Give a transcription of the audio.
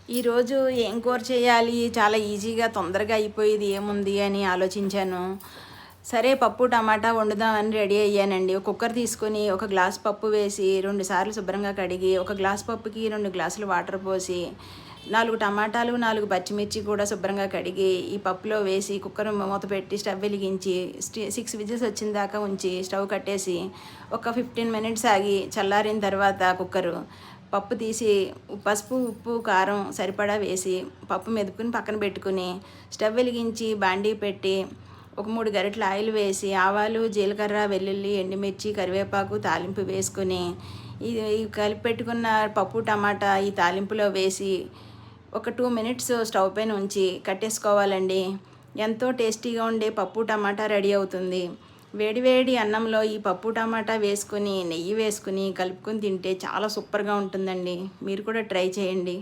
ఈరోజు ఏం కూర చేయాలి, చాలా ఈజీగా తొందరగా అయిపోయేది ఏముంది అని ఆలోచించాను. సరే పప్పు టమాటా వండుదామని రెడీ అయ్యానండి. ఒక కుక్కర్ తీసుకొని ఒక గ్లాస్ పప్పు వేసి 2 సార్లు శుభ్రంగా కడిగి, ఒక గ్లాస్ పప్పుకి 2 గ్లాసులు వాటర్ పోసి, 4 టమాటాలు 4 పచ్చిమిర్చి కూడా శుభ్రంగా కడిగి ఈ పప్పులో వేసి కుక్కర్ మూత పెట్టి స్టవ్ వెలిగించి 6 విజిల్స్ వచ్చిన దాకా ఉంచి స్టవ్ కట్టేసి ఒక 15 మినిట్స్ ఆగి చల్లారిన తర్వాత కుక్కరు పప్పు తీసి పసుపు ఉప్పు కారం సరిపడా వేసి పప్పు మెదుపుకుని పక్కన పెట్టుకుని స్టవ్ వెలిగించి బాండీ పెట్టి ఒక 3 గరిటెల ఆయిల్ వేసి ఆవాలు జీలకర్ర వెల్లుల్లి ఎండుమిర్చి కరివేపాకు తాలింపు వేసుకుని ఇది కలిపి పెట్టుకున్న పప్పు టమాటా ఈ తాలింపులో వేసి ఒక 2 మినిట్స్ స్టవ్ పైన ఉంచి కట్టేసుకోవాలండి. ఎంతో టేస్టీగా ఉండే పప్పు టమాటా రెడీ అవుతుంది. వేడివేడి అన్నంలో ఈ పప్పు టమాటా వేసుకుని నెయ్యి వేసుకుని కలుపుకొని తింటే చాలా సూపర్గా ఉంటుందండి. మీరు కూడా ట్రై చేయండి.